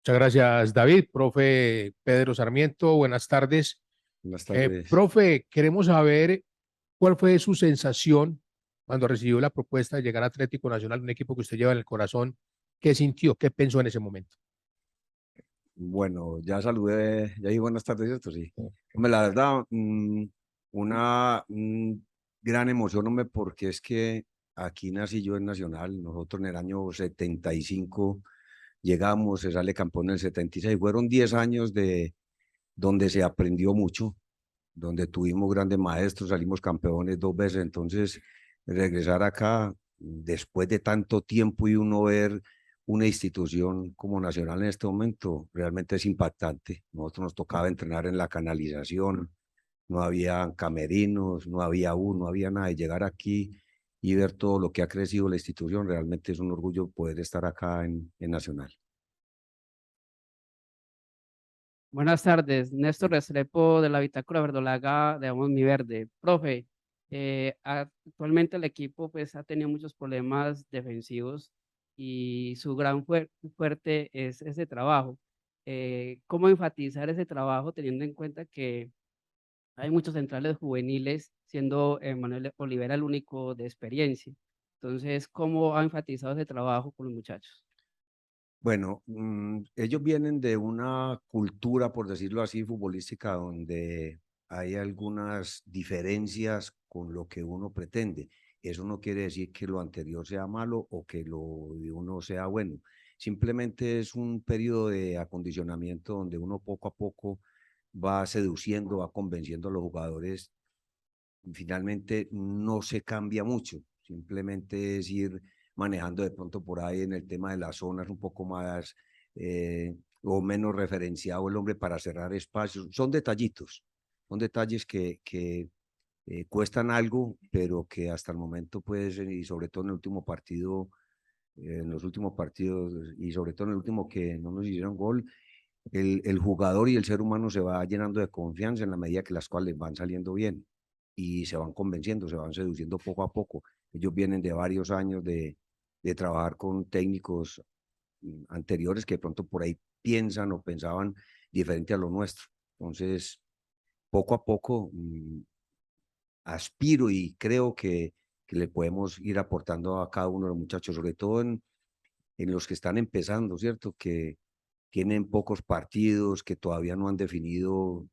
Muchas gracias, David. Profe Pedro Sarmiento, buenas tardes. Buenas tardes. Profe, queremos saber cuál fue su sensación cuando recibió la propuesta de llegar a Atlético Nacional, un equipo que usted lleva en el corazón. ¿Qué sintió? ¿Qué pensó en ese momento? Bueno, ya saludé, ya dije buenas tardes, ¿cierto? Sí. Hombre, la verdad, una gran emoción, hombre, porque es que aquí nací yo en Nacional. Nosotros en el año 75 llegamos, se sale campeón en el 76. Fueron 10 años de donde se aprendió mucho, donde tuvimos grandes maestros, salimos campeones 2 veces. Entonces, regresar acá después de tanto tiempo y uno ver una institución como Nacional en este momento realmente es impactante. Nosotros nos tocaba entrenar en la canalización, no había camerinos, no había nada. Y llegar aquí y ver todo lo que ha crecido la institución, realmente es un orgullo poder estar acá en Nacional. Buenas tardes, Néstor Restrepo de la Bitácora Verdolaga de Vamos Mi Verde. Profe, actualmente el equipo pues ha tenido muchos problemas defensivos y su gran fuerte es ese trabajo. ¿Cómo enfatizar ese trabajo teniendo en cuenta que hay muchos centrales juveniles, siendo Manuel Olivera el único de experiencia? Entonces, ¿cómo ha enfatizado ese trabajo con los muchachos? Bueno, ellos vienen de una cultura, por decirlo así, futbolística, donde hay algunas diferencias con lo que uno pretende. Eso no quiere decir que lo anterior sea malo o que lo de uno sea bueno. Simplemente es un periodo de acondicionamiento donde uno poco a poco va seduciendo, va convenciendo a los jugadores. Finalmente no se cambia mucho, simplemente es ir manejando de pronto por ahí en el tema de las zonas un poco más o menos referenciado el hombre para cerrar espacios. Son detalles que cuestan algo, pero que hasta el momento, pues, y sobre todo en el último partido, en los últimos partidos, y sobre todo en el último que no nos hicieron gol, el jugador y el ser humano se va llenando de confianza en la medida que las cuales van saliendo bien y se van convenciendo, se van seduciendo poco a poco. Ellos vienen de varios años de trabajar con técnicos anteriores que de pronto por ahí piensan o pensaban diferente a lo nuestro. Entonces, poco a poco aspiro y creo que le podemos ir aportando a cada uno de los muchachos, sobre todo en los que están empezando, ¿cierto? Que tienen pocos partidos, que todavía no han definido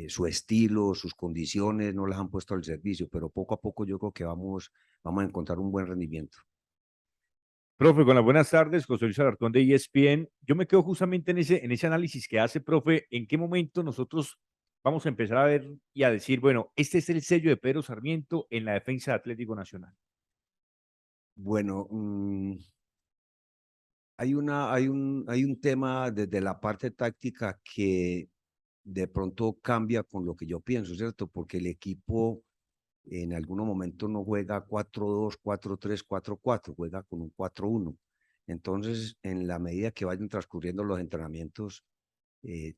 su estilo, sus condiciones, no las han puesto al servicio, pero poco a poco yo creo que vamos a encontrar un buen rendimiento. Profe, con las buenas tardes, José Luis Alarcón de ESPN. Yo me quedo justamente en ese análisis que hace, profe, en qué momento nosotros vamos a empezar a ver y a decir, bueno, este es el sello de Pedro Sarmiento en la defensa de Atlético Nacional. Bueno, hay un tema desde la parte táctica que de pronto cambia con lo que yo pienso, ¿cierto? Porque el equipo en algunos momentos no juega 4-2, 4-3, 4-4, juega con un 4-1. Entonces, en la medida que vayan transcurriendo los entrenamientos,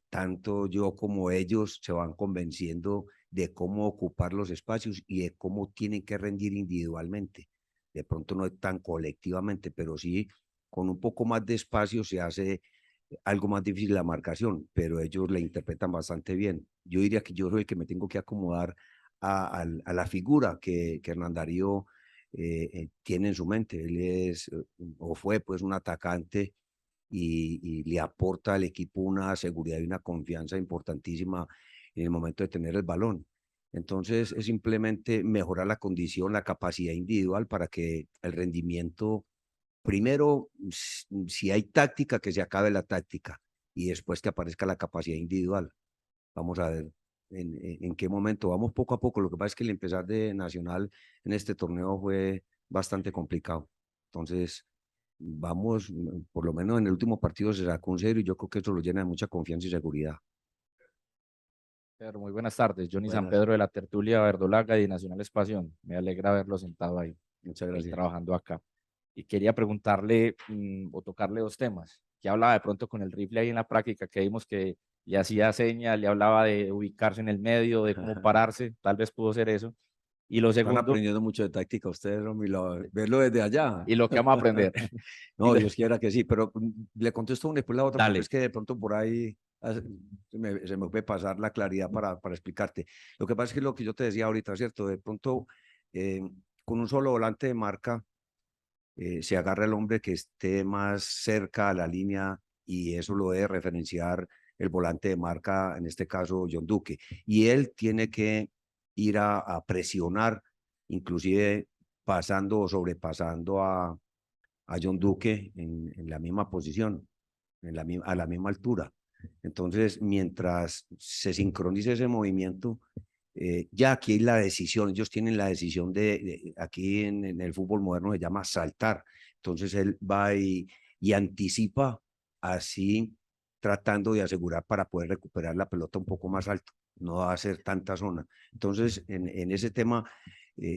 tanto yo como ellos se van convenciendo de cómo ocupar los espacios y de cómo tienen que rendir individualmente. De pronto no tan colectivamente, pero sí con un poco más de espacio se hace algo más difícil la marcación, pero ellos la interpretan bastante bien. Yo diría que yo soy el que me tengo que acomodar a la figura que Hernán Darío tiene en su mente. Él es o fue pues un atacante y le aporta al equipo una seguridad y una confianza importantísima en el momento de tener el balón. Entonces es simplemente mejorar la condición, la capacidad individual para que el rendimiento, primero, si hay táctica, que se acabe la táctica y después que aparezca la capacidad individual. Vamos a ver en qué momento. Vamos poco a poco. Lo que pasa es que el empezar de Nacional en este torneo fue bastante complicado. Entonces, vamos, por lo menos en el último partido se sacó un cero y yo creo que eso lo llena de mucha confianza y seguridad. Pedro, muy buenas tardes. Johnny San Buenas, Pedro de la Tertulia Verdolaga y de Nacional Espación. Me alegra verlo sentado muchas ahí gracias. trabajando acá. Y quería preguntarle o tocarle dos temas. Que hablaba de pronto con el rifle ahí en la práctica, que vimos que le hacía señas, le hablaba de ubicarse en el medio, de cómo pararse, tal vez pudo ser eso. Y lo Están segundo, aprendiendo mucho de táctica ustedes, hombre, verlo desde allá. y lo que vamos a aprender. No, y Dios quiera que sí, pero le contesto una y después la otra, Dale. porque es que de pronto por ahí se me puede pasar la claridad para explicarte. Lo que pasa es que lo que yo te decía ahorita, ¿cierto? De pronto, con un solo volante de marca, se agarra el hombre que esté más cerca a la línea y eso lo debe referenciar el volante de marca, en este caso John Duque. Y él tiene que ir a presionar, inclusive pasando o sobrepasando a John Duque en la misma posición, a la misma altura. Entonces, mientras se sincronice ese movimiento, ya aquí hay la decisión, ellos tienen la decisión aquí en el fútbol moderno se llama saltar. Entonces él va y anticipa así tratando de asegurar para poder recuperar la pelota un poco más alto, no va a hacer tanta zona. Entonces en ese tema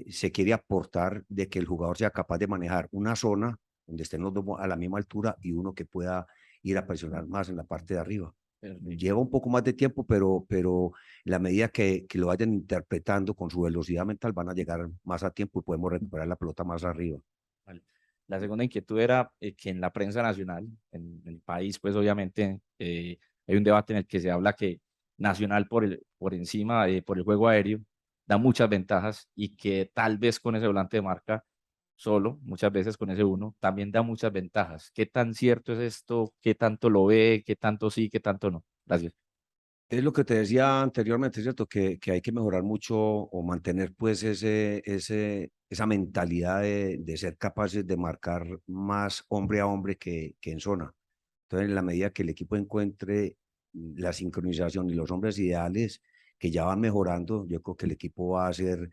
se quiere aportar de que el jugador sea capaz de manejar una zona donde estén los dos a la misma altura y uno que pueda ir a presionar más en la parte de arriba. Lleva un poco más de tiempo, pero la medida que lo vayan interpretando con su velocidad mental van a llegar más a tiempo y podemos recuperar la pelota más arriba. Vale. La segunda inquietud era que en la prensa nacional, en el país, pues obviamente hay un debate en el que se habla que Nacional por encima, por el juego aéreo, da muchas ventajas y que tal vez con ese volante de marca solo, muchas veces con ese uno, también da muchas ventajas. ¿Qué tan cierto es esto? ¿Qué tanto lo ve? ¿Qué tanto sí? ¿Qué tanto no? Gracias. Es lo que te decía anteriormente, ¿cierto? Que hay que mejorar mucho o mantener pues esa mentalidad de ser capaces de marcar más hombre a hombre que en zona. Entonces, en la medida que el equipo encuentre la sincronización y los hombres ideales que ya van mejorando, yo creo que el equipo va a ser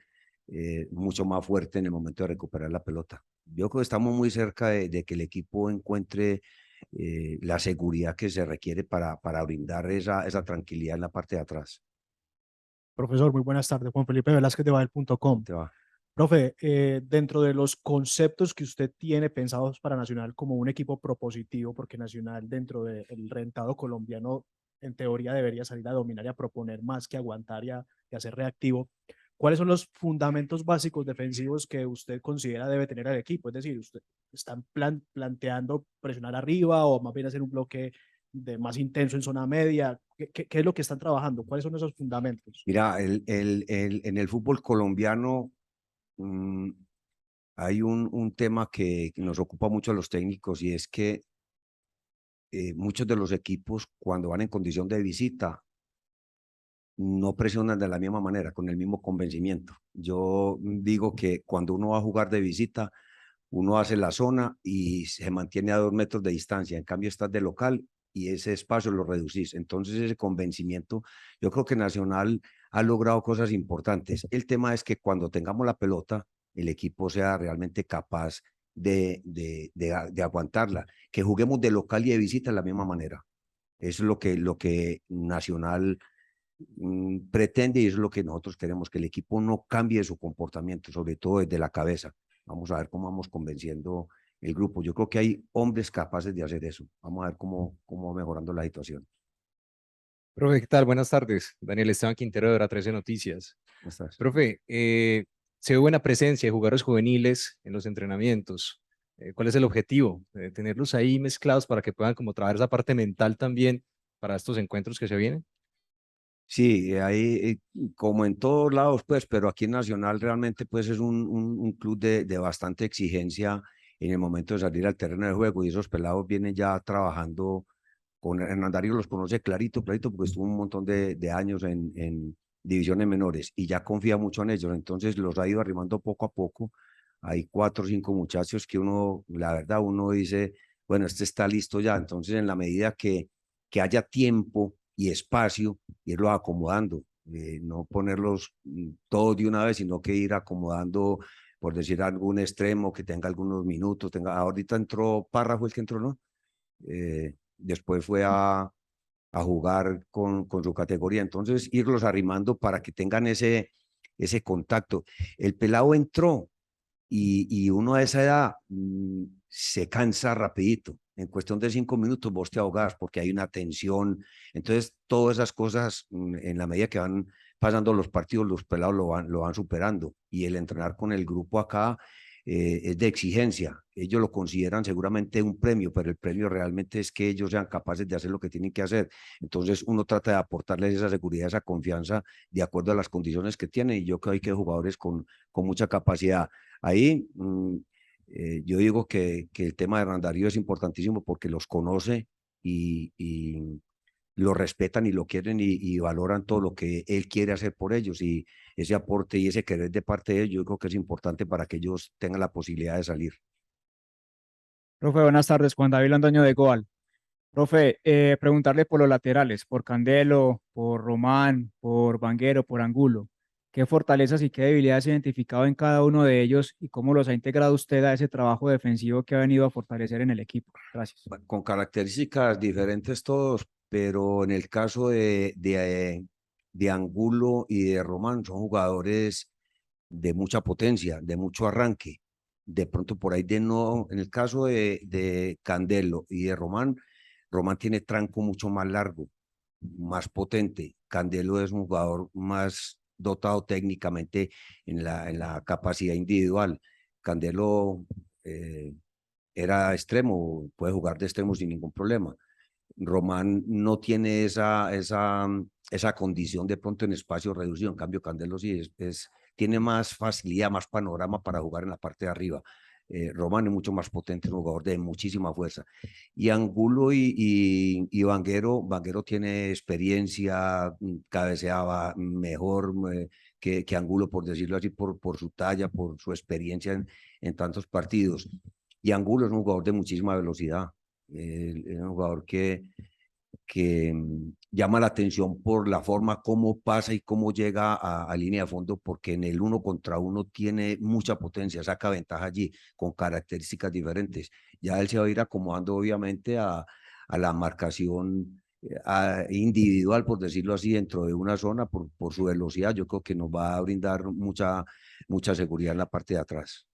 mucho más fuerte en el momento de recuperar la pelota. Yo creo que estamos muy cerca de que el equipo encuentre la seguridad que se requiere para brindar esa tranquilidad en la parte de atrás. Profesor, muy buenas tardes. Juan Felipe Velázquez de Badel.com. Te va. Profe, dentro de los conceptos que usted tiene pensados para Nacional como un equipo propositivo, porque Nacional dentro del rentado colombiano en teoría debería salir a dominar y a proponer más que aguantar y a ser reactivo, ¿cuáles son los fundamentos básicos defensivos que usted considera debe tener el equipo? Es decir, ¿usted están planteando presionar arriba o más bien hacer un bloque más intenso en zona media? ¿Qué es lo que están trabajando? ¿Cuáles son esos fundamentos? Mira, en el fútbol colombiano hay un tema que nos ocupa mucho a los técnicos y es que muchos de los equipos cuando van en condición de visita no presionan de la misma manera, con el mismo convencimiento. Yo digo que cuando uno va a jugar de visita, uno hace la zona y se mantiene a 2 metros de distancia. En cambio, estás de local y ese espacio lo reducís. Entonces, ese convencimiento, yo creo que Nacional ha logrado cosas importantes. El tema es que cuando tengamos la pelota, el equipo sea realmente capaz de aguantarla. Que juguemos de local y de visita de la misma manera. Eso es lo que Nacional pretende y es lo que nosotros queremos, que el equipo no cambie su comportamiento, sobre todo desde la cabeza. Vamos a ver cómo vamos convenciendo el grupo. Yo creo que hay hombres capaces de hacer eso. Vamos a ver cómo va mejorando la situación. Profe, ¿qué tal? Buenas tardes. Daniel Esteban Quintero de Hora 13 Noticias. ¿Cómo estás? Profe, se ve buena presencia de jugadores juveniles en los entrenamientos. ¿Cuál es el objetivo? ¿Tenerlos ahí mezclados para que puedan como trabajar esa parte mental también para estos encuentros que se vienen? Sí, ahí como en todos lados, pues, pero aquí en Nacional realmente pues es un club de bastante exigencia en el momento de salir al terreno de juego y esos pelados vienen ya trabajando con Hernán Darío, los conoce clarito, porque estuvo un montón de años en divisiones menores y ya confía mucho en ellos, entonces los ha ido arrimando poco a poco. Hay 4 o 5 muchachos que uno, la verdad, uno dice, bueno, este está listo ya, entonces en la medida que haya tiempo y espacio, irlos acomodando, no ponerlos todos de una vez, sino que ir acomodando, por decir algún extremo, que tenga algunos minutos, ahorita entró Parra, fue el que entró, ¿no? Después fue a jugar con su categoría, entonces irlos arrimando para que tengan ese contacto. El pelado entró y uno a esa edad se cansa rapidito. En cuestión de 5 minutos vos te ahogás porque hay una tensión. Entonces, todas esas cosas, en la medida que van pasando los partidos, los pelados lo van superando. Y el entrenar con el grupo acá es de exigencia. Ellos lo consideran seguramente un premio, pero el premio realmente es que ellos sean capaces de hacer lo que tienen que hacer. Entonces uno trata de aportarles esa seguridad, esa confianza de acuerdo a las condiciones que tienen. Y yo creo que hay jugadores con mucha capacidad. Ahí yo digo que el tema de Hernán Darío es importantísimo porque los conoce y lo respetan y lo quieren y valoran todo lo que él quiere hacer por ellos, y ese aporte y ese querer de parte de ellos, yo creo que es importante para que ellos tengan la posibilidad de salir. Profe, buenas tardes. Juan David Londoño de Goal. Profe, preguntarle por los laterales, por Candelo, por Román, por Vanguero, por Angulo. ¿Qué fortalezas y qué debilidades ha identificado en cada uno de ellos y cómo los ha integrado usted a ese trabajo defensivo que ha venido a fortalecer en el equipo? Gracias. Con características diferentes todos, pero en el caso de Angulo y de Román son jugadores de mucha potencia, de mucho arranque. De pronto por ahí en el caso de Candelo y de Román, Román tiene tranco mucho más largo, más potente. Candelo es un jugador más dotado técnicamente en la capacidad individual. Candelo era extremo, puede jugar de extremo sin ningún problema. Román no tiene esa condición de pronto en espacio reducido, en cambio Candelo sí tiene más facilidad, más panorama para jugar en la parte de arriba. Román es mucho más potente, es un jugador de muchísima fuerza. Y Angulo y Vanguero tiene experiencia, cabeceaba mejor que Angulo, por decirlo así, por su talla, por su experiencia en tantos partidos. Y Angulo es un jugador de muchísima velocidad. Es un jugador que llama la atención por la forma como pasa y cómo llega a línea de fondo, porque en el 1 contra 1 tiene mucha potencia, saca ventaja allí con características diferentes. Ya él se va a ir acomodando obviamente a la marcación individual, por decirlo así, dentro de una zona por su velocidad. Yo creo que nos va a brindar mucha seguridad en la parte de atrás.